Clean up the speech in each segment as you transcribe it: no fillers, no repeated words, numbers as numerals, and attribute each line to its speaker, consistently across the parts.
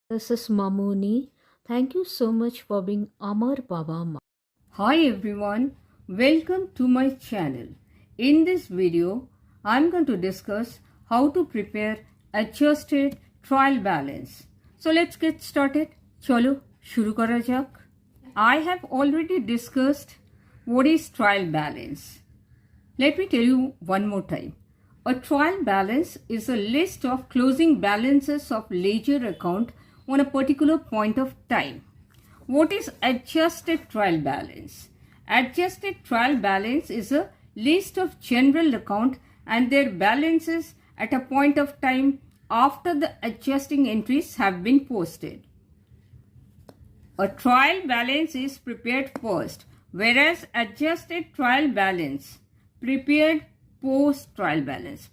Speaker 1: This is Mamuni. Thank you so much for being Amar Baba Ma.
Speaker 2: Hi everyone, welcome to my channel. In this video, I'm going to discuss how to prepare adjusted trial balance. So let's get started. Chalo, shuru kara jak. I have already discussed what is trial balance. Let me tell you one more time. A trial balance is a list of closing balances of ledger account on a particular point of time. What is adjusted trial balance? Adjusted trial balance is a list of general account and their balances at a point of time after the adjusting entries have been posted. A trial balance is prepared first, whereas adjusted trial balance prepared post trial balance.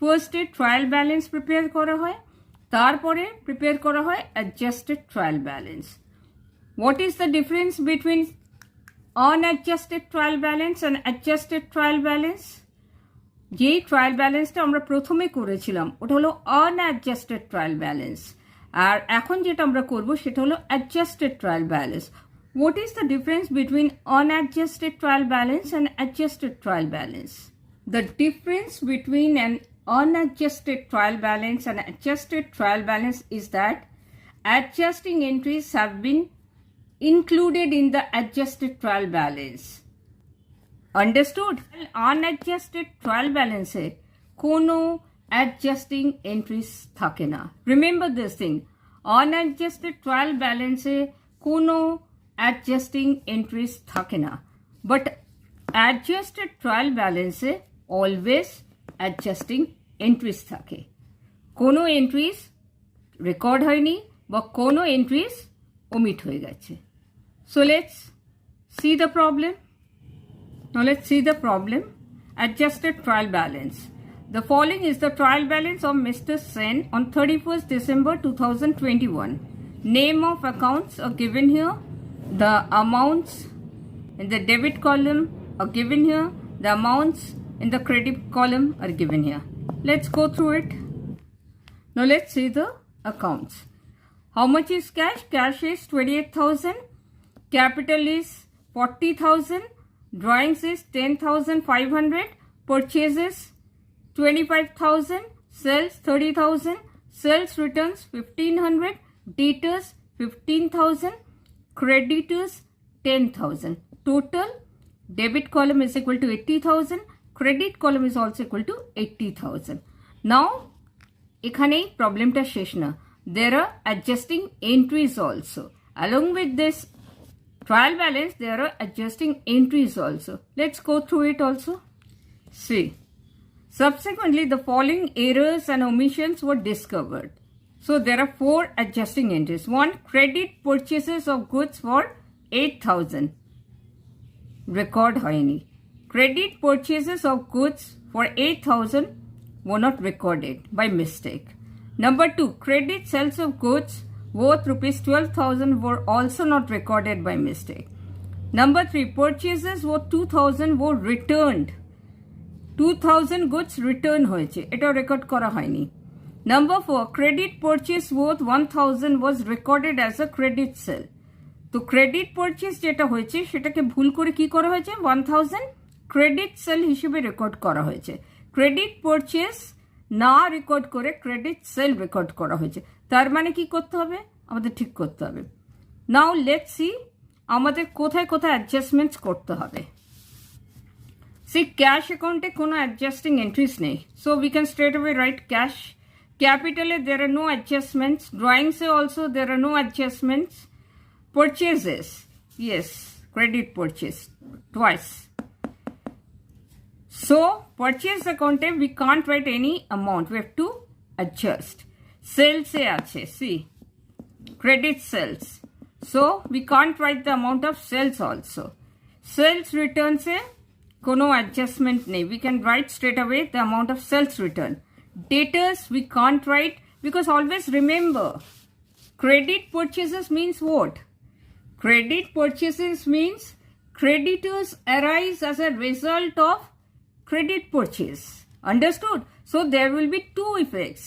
Speaker 2: First trial balance prepare kora hoy, তারপরে prepare kora hoy adjusted trial balance. What is the difference between unadjusted trial balance and adjusted trial balance? যে trial ব্যালেন্সটা আমরা প্রথমে করেছিলাম ওটা হলো unadjusted trial balance, আর এখন যেটা আমরা করব সেটা হলো adjusted trial balance. What is the difference between unadjusted trial balance and adjusted trial balance? The difference between an unadjusted trial balance and adjusted trial balance is that adjusting entries have been included in the adjusted trial balance. Understood? Unadjusted trial balance e kono adjusting entries thake na. Remember this thing. Unadjusted trial balance e kono adjusting entries thake na. But adjusted trial balance e always adjusting entries থাকে. কোনো entries record হয়নি বা কোনো entries omit হয়ে গেছে. So let's see the problem. Now let's see the problem. Adjusted trial balance. The following is the trial balance of Mr. Sen on 31st December 2021. Name of accounts are given here. The amounts in the debit column are given here. The amounts in the credit column are given here. Let's go through it. Now let's see the accounts. How much is cash? Cash is 28,000. Capital is 40,000. Drawings is 10,500. Purchases 25,000. Sales 30,000. Sales returns 1,500. Debtors 15,000. Creditors 10,000. Total debit column is equal to 80,000. Credit column is also equal to 80,000. Now, এখানেই প্রবলেমটা শেষ না. There are adjusting entries also. Along with this trial balance, there are adjusting entries also. Let's go through it also. See. Subsequently, the following errors and omissions were discovered. So, there are 4 adjusting entries. 1. Credit purchases of goods for 8,000. Record হয়নি. Credit purchases of goods for 8,000 were not recorded by mistake. Number 2, credit sales of goods worth rupees 12,000 were also not recorded by mistake. Number 3, purchases worth 2,000 were returned. 2,000 goods return হয়েছে, এটা record করা হয়নি. Number 4, credit purchase worth 1,000 was recorded as a credit sale. তো credit purchase যেটা হয়েছে সেটাকে ভুল করে কি করা হয়েছে 1000 ক্রেডিট সেল হিসেবে রেকর্ড করা হয়েছে. ক্রেডিট পারচেজ না রেকর্ড করে ক্রেডিট সেল রেকর্ড করা হয়েছে. তার মানে কি করতে হবে, আমাদের ঠিক করতে হবে. নাও লেটস সি আমাদের কোথায় কোথায় অ্যাডজাস্টমেন্টস করতে হবে. সি ক্যাশ অ্যাকাউন্টে কোনো অ্যাডজাস্টিং এন্ট্রিজ নেই, so we can straight away write cash. ক্যাপিটালে দেয়ার আর নো অ্যাডজাস্টমেন্টস. ড্রয়িংসে also there are no adjustments. Purchases, yes, credit purchase twice. So purchase account we can't write any amount, we have to adjust. Sales se ache, see, credit sales, so we can't write the amount of sales also. Sales return se kono adjustment nahi, we can write straight away the amount of sales return. Debtors we can't write because always remember credit purchases means what? Credit purchases means creditors arise as a result of credit purchase. Understood? So there will be 2 effects.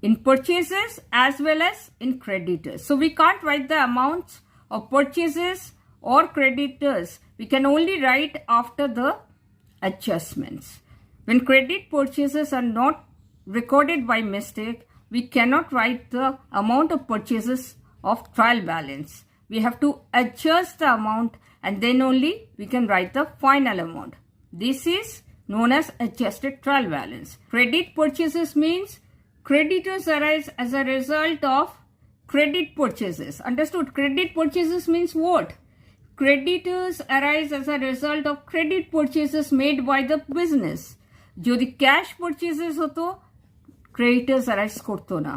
Speaker 2: in purchases as well as in creditors. So we can't write the amounts of purchases or creditors. We can only write after the adjustments. When credit purchases are not recorded by mistake, we cannot write the amount of purchases of trial balance. We have to adjust the amount and then only we can write the final amount. This is known as adjusted trial balance. Credit purchases means creditors arise as a result of credit purchases. Understood? Credit purchases means what? Creditors arise as a result of credit purchases made by the business. যদি cash purchases হতো creditors arise করতো না.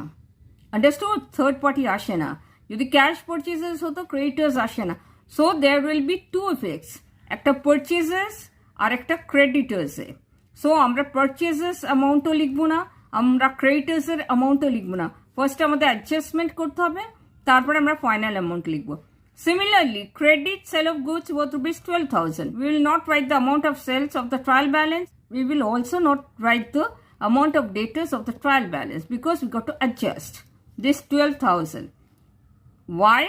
Speaker 2: Understood? Third party আসে না. যদি cash purchases হতো creditors আসে না. So there will be two effects. একটা purchases আর একটা creditors এ. So আমরা purchases amountও লিখবো না, আমরা creditors এর amountও লিখবো না. First আমাদের adjustment করতে হবে, তারপরে আমরা final amount লিখবো. Similarly, credit sale of goods worth rupees 12,000. We will not write the amount of sales of the trial balance. We will also not write the amount of debtors of the trial balance because we got to adjust this 12,000. Why?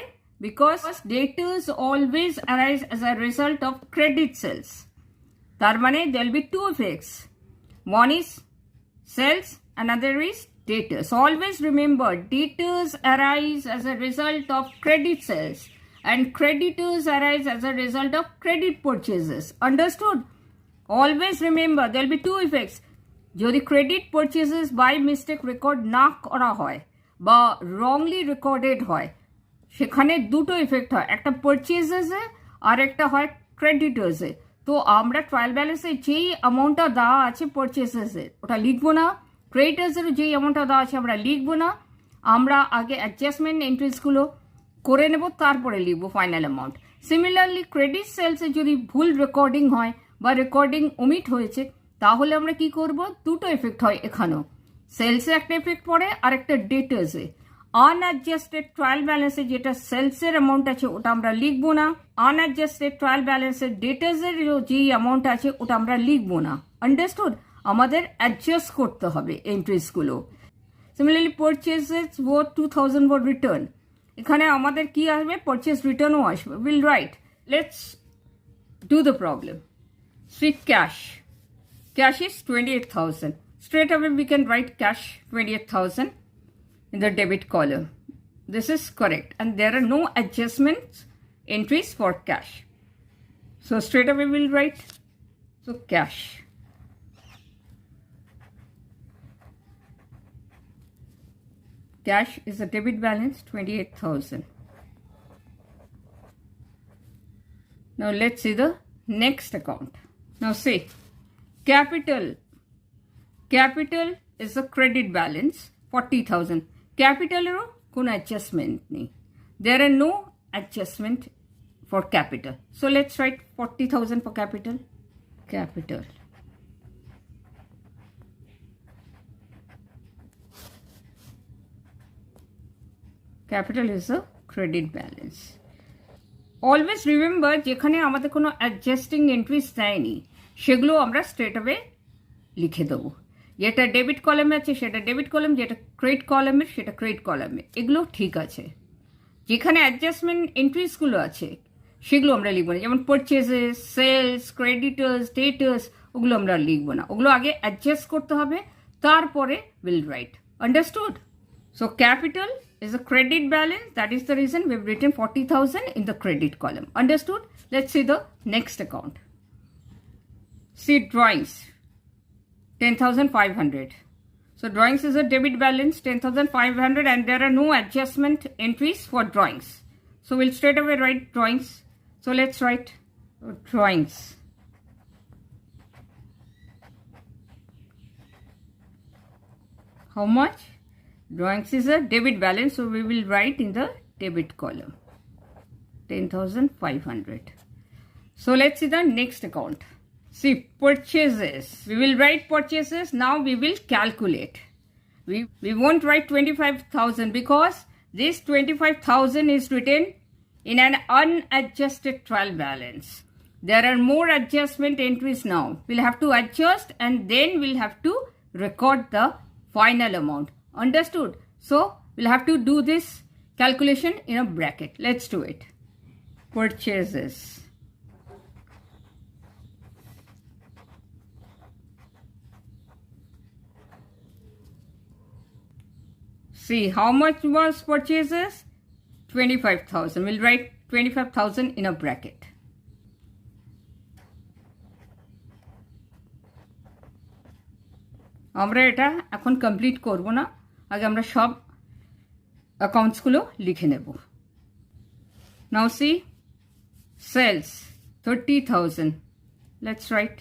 Speaker 2: Because debtors always arise as a result of credit sales. তার মানে there will be two effects. One is sales, another is debtors. Always remember, debtors arise as a result of credit sales and creditors arise as a result of credit purchases. Understood? Always remember, there will be two effects. যদি credit purchases by mistake record না করা হয় বা wrongly recorded হয়, সেখানে দুটো effect হয়, একটা পারচেজেসে আর একটা হয় ক্রেডিটার্সে। তো আমরা ট্রায়াল ব্যালেন্সে যেই অ্যামাউন্টটা দেওয়া আছে পারচেজেসে ওটা লিখবো না, ক্রেডিটার্সের যেই অ্যামাউন্টটা দেওয়া আছে আমরা লিখবো না, আমরা আগে অ্যাডজাস্টমেন্ট এন্ট্রিজগুলো করে নেব তারপরে লিখবো ফাইনাল অ্যামাউন্ট। সিমিলারলি ক্রেডিট সেলসে যদি ভুল রেকর্ডিং হয় বা রেকর্ডিং ওমিট হয়েছে তাহলে আমরা কি করব, দুটো এফেক্ট হয় এখানেও, সেলসে একটা এফেক্ট পড়ে আর একটা ডেটার্সে। আনঅ্যাডজাস্টেড ট্রায়াল ব্যালেন্সে যেটা সেলসের অ্যামাউন্ট আছে ওটা আমরা লিখবো না, আনঅ্যাডজাস্টেড ট্রায়াল ব্যালেন্সের ডেটার্সের যেই অ্যামাউন্ট আছে ওটা আমরা লিখবো না। আন্ডারস্টুড? আমাদের অ্যাডজাস্ট করতে হবে এন্ট্রিজগুলো। সিমিলারলি পারচেজেস ওয়ার্থ 2,000 ফর রিটার্ন, এখানে আমাদের কি আসবে, পারচেজ রিটার্নও আসবে। Will write, let's do the problem. See cash. Cash is 28,000. Straight away we can write cash 28,000 in the debit column. This is correct. And there are no adjustments entries for cash. So straight away we'll write, so cash. Cash is a debit balance 28,000. Now let's see the next account. Now see, capital is a credit balance 40,000. Capital ero kono adjustment nahi. There are no adjustment for capital. So let's write 40,000 for capital. Capital. Capital is a credit balance. Always remember, যেখানে আমাদের কোনো adjusting entries দেয়নি সেগুলো আমরা straight away লিখে দেবো। যেটা debit কলামে আছে সেটা ডেবিট কলাম, যেটা ক্রেডিট কলামের সেটা ক্রেডিট কলামে, এগুলো ঠিক আছে। যেখানে অ্যাডজাস্টমেন্ট এন্ট্রিজগুলো আছে সেগুলো আমরা লিখবো না, যেমন পারচেজেস, সেলস, ক্রেডিটার্স, ডেটার্স, ওগুলো আমরা লিখবো না, ওগুলো আগে অ্যাডজাস্ট করতে হবে তারপরে will write. Understood? So capital is a credit balance. That is the reason we've written 40,000 in the credit column. Understood? Let's see the next account. See drawings, 10,500. So drawings is a debit balance 10,500 and there are no adjustment entries for drawings. So we'll straight away write drawings. So let's write drawings. How much? Drawings is a debit balance, so we will write in the debit column 10,500. So let's see the next account. See purchases. We will write purchases. Now we will calculate. We won't write 25,000 because this 25,000 is written in an unadjusted trial balance. There are more adjustment entries now. We'll have to adjust and then we'll have to record the final amount. Understood? So we'll have to do this calculation in a bracket. Let's do it. Purchases. See, how much was purchases? 25,000. We'll write 25,000 in a bracket. আমরা এটা এখন complete করব না, আগে আমরা সব অ্যাকাউন্টসগুলো লিখে নেব। Now see, sales 30,000. Let's write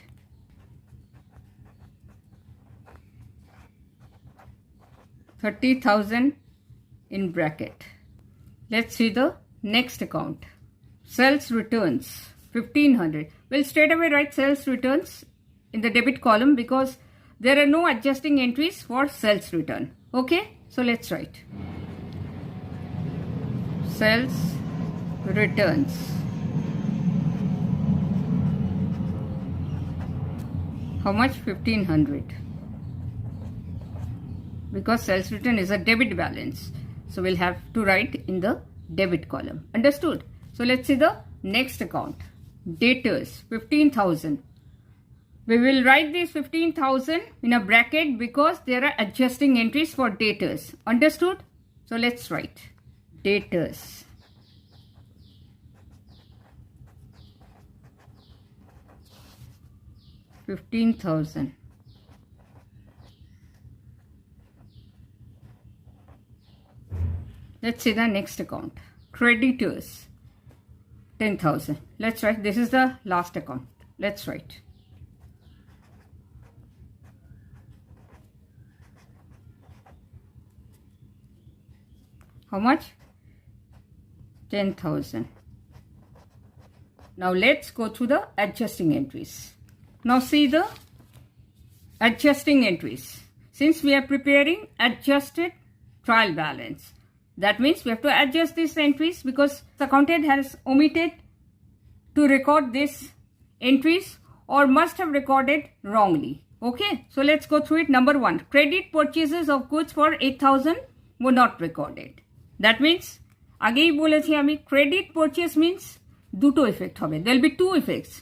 Speaker 2: 30,000 in bracket. Let's see the next account. Sales returns 1,500. We'll straight away write sales returns in the debit column because there are no adjusting entries for sales return. Okay, so let's write sales returns. How much? 1,500. Because sales return is a debit balance, so we'll have to write in the debit column. Understood? So let's see the next account. Debtors 15,000. We will write this 15,000 in a bracket because there are adjusting entries for debtors. Understood? So let's write debtors. $15,000. Let's see the next account. Creditors 10,000. Let's write, this is the last account. Let's write how much? 10,000. Now let's go through the adjusting entries. Now see the adjusting entries. Since we are preparing adjusted trial balance, that means we have to adjust these entries because the accountant has omitted to record these entries or must have recorded wrongly. Okay, so let's go through it. Number 1, credit purchases of goods for 8,000 were not recorded. That means, আগেই বলেছি আমি, credit purchase means দুটো effect হবে. There will be two effects.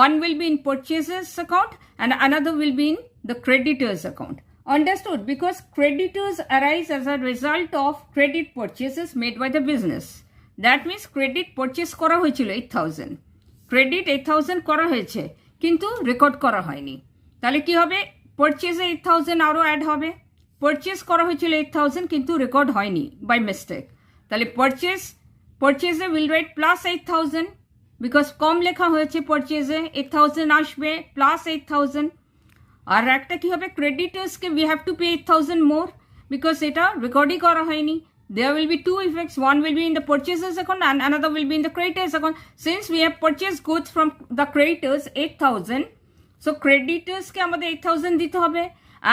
Speaker 2: One will be in purchases account and another will be in the creditors account. Understood? Because creditors arise as a result of credit purchases made by the business. That means credit purchase করা হয়েছিল 8,000. Credit 8,000 করা হয়েছে কিন্তু record করা হয়নি। তাহলে কি হবে? পারচেজে 8,000 আরও অ্যাড হবে। পারচেজ করা হয়েছিল 8,000 কিন্তু রেকর্ড হয়নি বাই মিস্টেক। তাহলে পারচেজে উইল রাইট প্লাস 8,000 বিকজ কম লেখা হয়েছে পারচেজে 8,000 আসবে প্লাস 8,000। আর একটা কি হবে? ক্রেডিটার্সকে we have to pay 8,000 more because এটা রেকর্ডই করা হয়নি। There will be two effects. One will be in the purchases account and another will be in the creditors account. Since we have purchased goods from the creditors 8,000, so creditors ke amader 8,000 dite hobe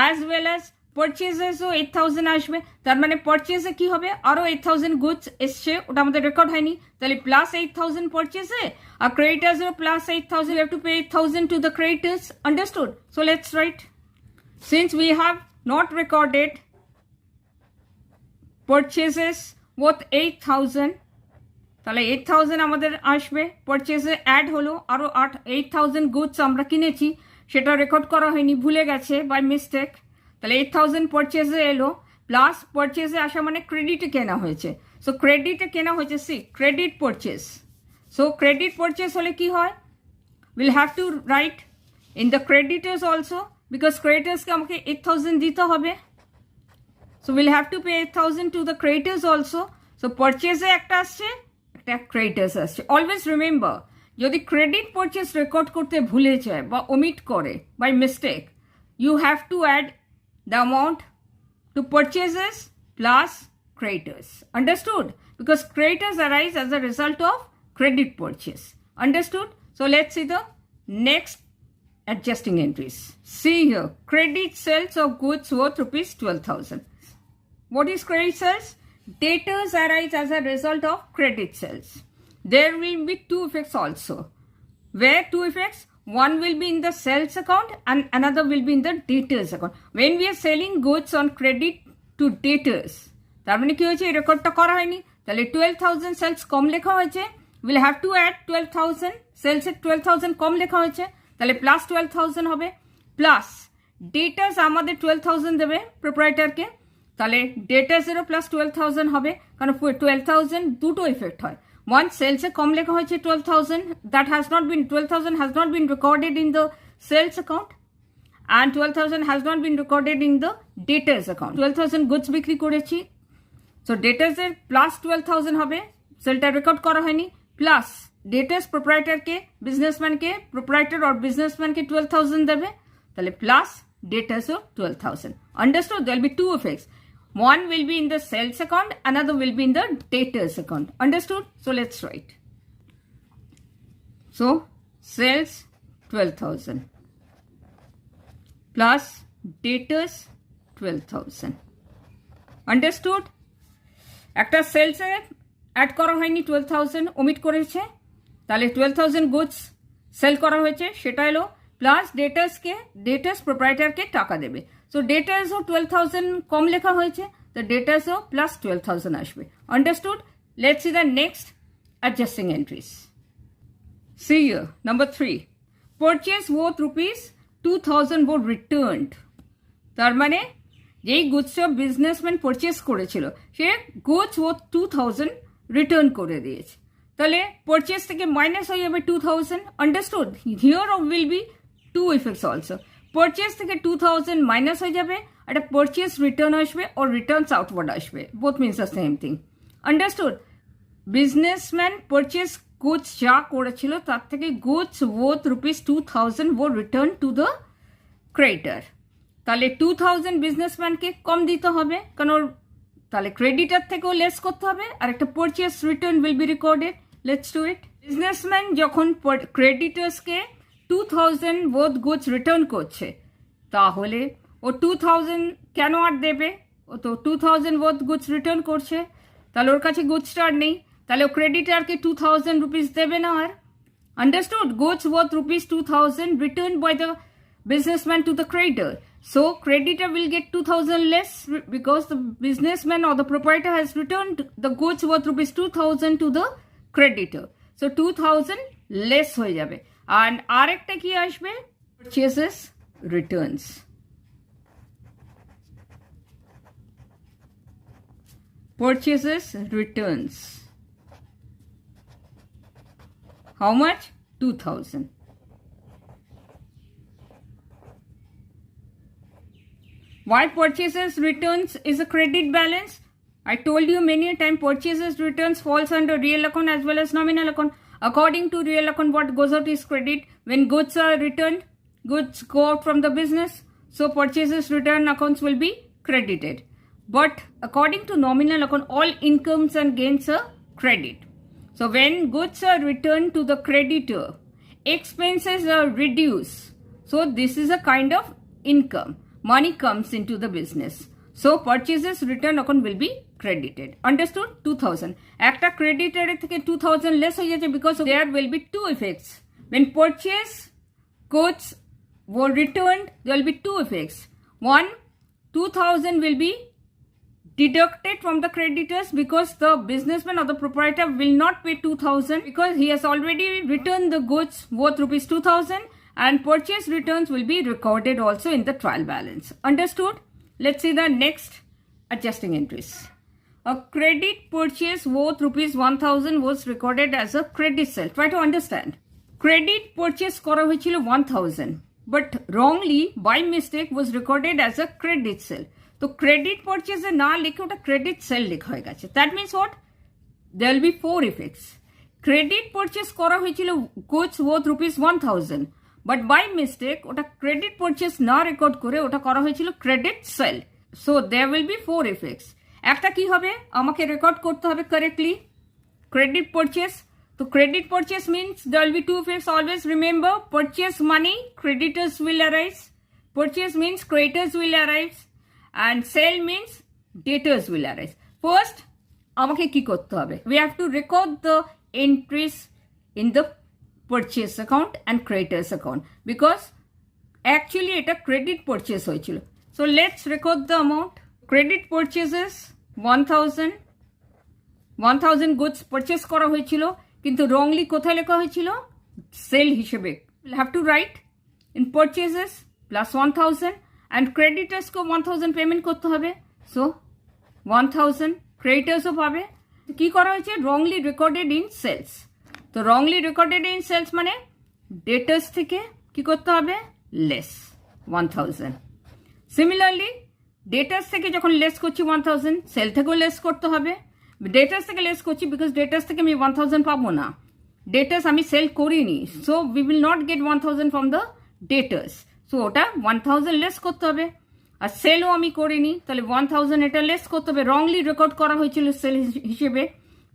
Speaker 2: as well as purchases o 8,000 ashbe. Tar mane purchase ki hobe aro 8,000 goods esche ota amader record hoyni, tale plus 8,000 purchase R creditors o plus 8,000, we have to pay 8,000 to the creditors. Understood? So let's write, since we have not recorded purchases worth 8,000, তাহলে 8,000 আমাদের আসবে, পারচেজে add হলো আরও 8,000 goods আমরা কিনেছি, সেটা record করা হয়নি, ভুলে গেছে বাই মিস্টেক। তাহলে 8,000 পারচেজে এলো, প্লাস পারচেজে আসা মানে ক্রেডিটে কেনা হয়েছে। সো ক্রেডিটে কেনা হয়েছে, see credit purchase. So credit purchase হলে কি হয়? Will have to write in the creditors also because ক্রেডিটার্সকে আমাকে 8,000 দিতে হবে। So we'll have to pay 8,000 to the creditors also. So purchase একটা আসছে, একটা creditors আসছে. Always remember, যদি credit purchase record করতে ভুলে যায় বা omit করে by mistake, you have to add the amount to purchases plus creditors. Understood? Because creditors arise as a result of credit purchase. Understood? So let's see the next adjusting entries. See here, credit sales of goods worth rupees 12,000. What is credit sales? Debtors arise as a result of credit sales. There will be two effects also. Where two effects? One will be in the sales account and another will be in the debtors account. When we are selling goods on credit to debtors, তার মানে কি হয়েছে, এই রেকর্ডটা করা হয়নি, তাহলে 12,000 sales কম লেখা হয়েছে, উইল হ্যাভ টু অ্যাড 12,000, সেলসের 12,000 কম লেখা হয়েছে, তাহলে প্লাস 12,000 হবে, প্লাস ডেটার্স আমাদের 12,000 দেবে প্রোপ্রাইটারকে, তাহলে ডেটার্সেরও প্লাস 12,000 হবে, কারণ 12,000 দুটো ইফেক্ট হয়, ওয়ান সেলসে কম লেখা হয়েছে 12,000, that has not been 12,000 has not been recorded in the sales account, and 12,000 has not been recorded in the debtors account. 12,000 goods বিক্রি করেছি, so debtors এর প্লাস 12,000 হবে, সেলটা রেকর্ড করা হয়নি, প্লাস ডেটার্স প্রোপ্রাইটারকে, বিজনেসম্যানকে, প্রোপ্রাইটার অর বিজনেসম্যানকে 12,000 দেবে, তাহলে plus ডেটার্সও 12,000. Understood? There will be two effects. One will be in the sales account, another will be in the debtors account. Understood? So let's write. So sales 12,000 plus debtors 12,000. Understood? একটা সেলসে add করা হয়নি 12,000, omit করেছে, তাহলে 12,000 goods sell করা হয়েছে, সেটা এলো, plus ডেটার্সকে, ডেটার্স প্রোপ্রাইটারকে টাকা দেবে, সো ডেটার্সও 12,000 কম লেখা হয়েছে, তো ডেটার্সও প্লাস 12,000 আসবে. Understood? Let's see the next adjusting entries. See here, number 3. Purchase worth rupees 2,000 were returned. তার মানে যেই গুডসটা বিজনেসম্যান পারচেস করেছিল, সে গুডস ওয়ার্থ 2,000 রিটার্ন করে দিয়েছে, তাহলে পারচেস থেকে মাইনাস হয়ে যাবে 2,000. Understood? Here will be two effects also, purchase থেকে 2,000 মাইনাস হয়ে যাবে, একটা পারচেস রিটার্ন আসবে ও রিটার্নস আউটওয়ার্ড আসবে, both means the same thing. Understood? Businessman purchase goods যা করেছিল তার থেকে goods worth rupees 2,000 were return to the creditor, তাহলে 2,000 বিজনেসম্যানকে কম দিতে হবে, কারণ তাহলে ক্রেডিটার থেকেও লেস করতে হবে, আর একটা purchase return will be recorded. Let's do it. Businessman যখন ক্রেডিটার্সকে 2,000 ওয়ার্থ গুডস রিটার্ন করছে, তাহলে ও 2,000 কেন আর দেবে, ও তো 2,000 ওয়ার্থ গুডস রিটার্ন করছে, তাহলে ওর কাছে গুডসটা আর নেই, তাহলে ও ক্রেডিটারকে 2,000 রুপিস দেবে না আর. Understood? Goods worth rupees 2,000 return by the businessman to the creditor. So creditor will get 2,000 less because the businessman or the proprietor has returned the goods worth rupees 2,000 to the creditor. So 2,000 less হয়ে যাবে. And আরেকটা কি আসবে? Purchases returns. Purchases returns. How much? 2,000. Why purchases returns is a credit balance? I told you many a time purchases returns falls under real account as well as nominal account. According to real account, what goes out is credit. When goods are returned, goods go out from the business, so purchases return accounts will be credited. But according to nominal account, all incomes and gains are credit. So when goods are returned to the creditor, expenses are reduced. So this is a kind of income. Money comes into the business. So purchases return account will be credited. Understood? 2,000. একটা creditor থেকে 2,000 less হয়ে যাচ্ছে because there will be two effects. When purchase goods were returned, there will be two effects. One, 2,000 will be deducted from the creditors because the businessman or the proprietor will not pay 2,000 because he has already returned the goods worth rupees 2,000. And purchase returns will be recorded also in the trial balance. Understood? Let's see the next adjusting entries. A credit purchase worth rupees 1,000 was recorded as a credit sale. Try to understand. Credit purchase করা হয়েছিল 1,000, but wrongly by mistake was recorded as a credit sale. তো credit purchase এ না লিখে ওটা credit sale লেখা হয়ে গেছে. That means what? There will be four effects. Credit purchase করা হয়েছিল goods worth rupees 1,000. But by mistake ওটা ক্রেডিট পারচেস না রেকর্ড করে ওটা করা হয়েছিল credit sale. So there will be four effects. একটা কি হবে, আমাকে রেকর্ড করতে হবে কারেক্টলি ক্রেডিট পারচেস. তো credit purchase means there will be two effects. Always remember, purchase মানি creditors will arise, purchase means creditors will arise, and sale means debtors will arise. First আমাকে কি করতে হবে, we have to record the entries in the purchase account and creditors account because actually এটা credit purchase হয়েছিল. So let's record the amount. credit purchases 1000 goods purchase করা হয়েছিল, কিন্তু wrongly কোথায় লেখা হয়েছিল? সেল হিসেবে। We'll have to write in purchases plus 1000 and creditors को 1000 পেমেন্ট করতে হবে। So 1000 creditorsও পাবে। কি করা হয়েছে? wrongly recorded in sales। তো wrongly recorded in sales মানে debtors থেকে কি করতে হবে? less 1000। Similarly debtors থেকে যখন লেস করছি 1000, সেল থেকেও লেস করতে হবে। ডেটার্স থেকে লেস করছি বিকজ ডেটার্স থেকে আমি 1000 পাবো না, ডেটার্স আমি সেল করিনি, so we will not get 1000 from the debtors, so ওটা 1000 লেস করতে হবে। আর সেলও আমি করিনি, তাহলে 1000 এটা লেস করতে হবে, রংলি রেকর্ড করা হয়েছিল সেল হিসেবে,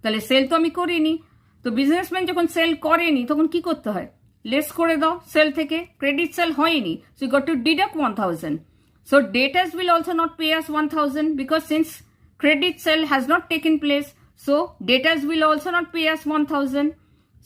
Speaker 2: তাহলে সেল তো আমি করিনি। তো বিজনেসম্যান যখন সেল করেনি তখন কি করতে হয়? লেস করে দাও সেল থেকে, ক্রেডিট সেল হয়নি, so you got to deduct 1000. So debtors will also not pay us 1000 because since credit sale has not taken place, so debtors will also not pay us 1000.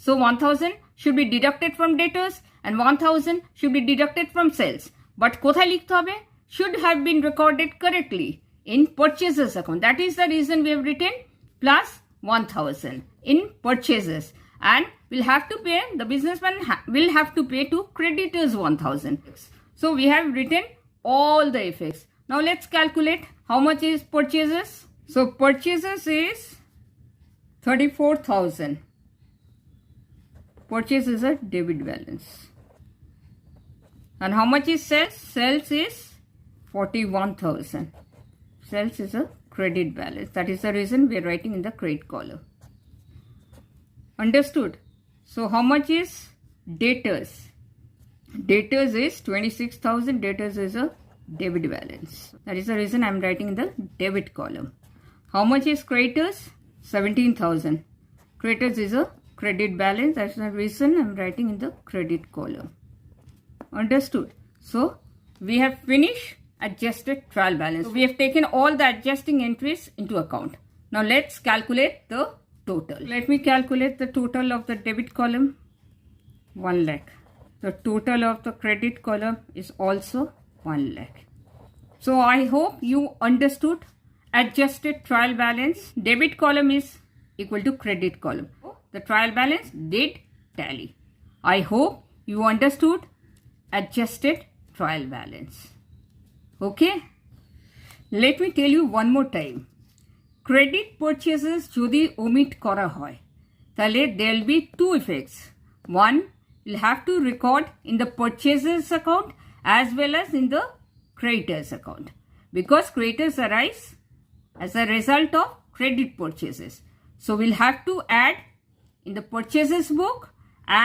Speaker 2: So 1000 should be deducted from debtors and 1000 should be deducted from sales. But কোথায় লিখতে হবে? Should have been recorded correctly in purchases account. That is the reason we have written plus 1000 in purchases, and we'll have to pay, the businessman will have to pay to creditors 1000. So we have written all the effects. Now let's calculate how much is purchases. So purchases is 34,000. Purchase is a debit balance. And how much is sales? Sales is 41,000. Sales is a credit balance. That is the reason we are writing in the credit column. Understood? So how much is debtors? Debtors is 26,000. Debtors is a debit balance. That is the reason I am writing in the debit column. How much is creditors? 17,000. Creditors is a credit balance. That's the reason I am writing in the credit column. Understood? So we have finished adjusted trial balance. So we have taken all the adjusting entries into account. Now let's calculate the total. Let me calculate the total of the debit column. 1 lakh. The total of the credit column is also 1 lakh. So I hope you understood adjusted trial balance. Debit column is equal to credit column. The trial balance did tally. I hope you understood adjusted trial balance. Okay? Let me tell you one more time. Credit purchases যদি omit করা হয়, তাহলে there will be two effects. One, you'll have to record in the purchases account as well as in the creditors account, because creditors arise as a result of credit purchases. So we'll have to add in the purchases book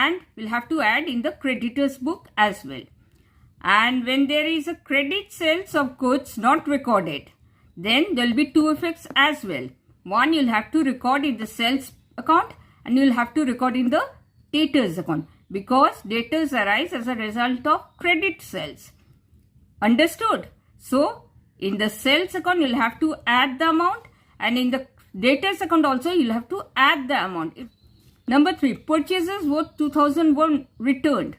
Speaker 2: and we'll have to add in the creditors book as well. And when there is a credit sales of goods not recorded, then there will be two effects as well. One, you'll have to record in the sales account and you'll have to record in the debtors account, because debtors arise as a result of credit sales. Understood? So in the sales account you'll have to add the amount, and in the debtors account also you'll have to add the amount. Number 3, purchases worth 2000 were returned.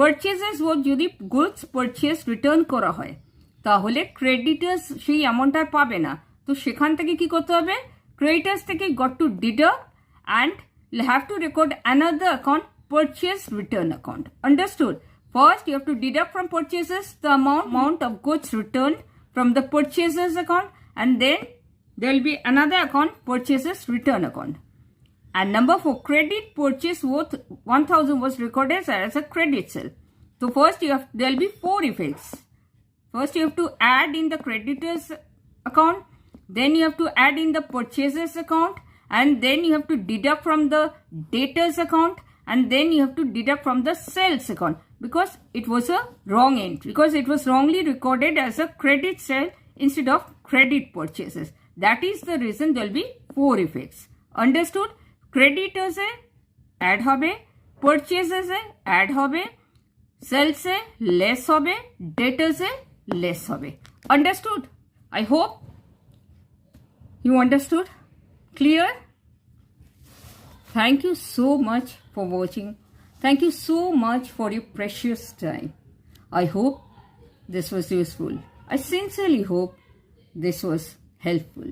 Speaker 2: Purchases worth যদি goods purchase return করা হয়, তাহলে creditors সেই amount আর পাবে না, তো সেখান থেকে কি করতে হবে? Creditors থেকে got to deduct and you'll have to record another account, purchase return account. Understood? First, you have to deduct from purchases the amount of goods returned from the purchases account, and then there will be another account, purchases return account. And number 4, credit purchase worth 1000 was recorded as a credit sale. So first there will be 4 effects. First, you have to add in the creditors account, then you have to add in the purchases account, and then you have to deduct from the debtors account, and then you have to deduct from the sales account, because it was a wrong entry, because it was wrongly recorded as a credit sale instead of credit purchases. That is the reason there will be 4 effects. Understood? Creditors A add হবে, purchases এ add হবে, sales এ less হবে, debtors এ less হবে. Understood? I hope you understood. Clear? Thank you so much for watching. Thank you so much for your precious time. I hope this was useful. I sincerely hope this was helpful.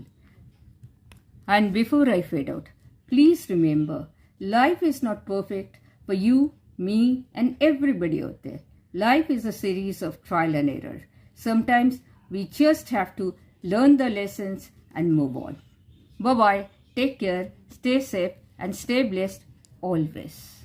Speaker 2: And before I fade out, please remember, life is not perfect for you, me, and everybody out there. Life is a series of trial and error. Sometimes we just have to learn the lessons and move on. Bye-bye. Take care, stay safe, and stay blessed always.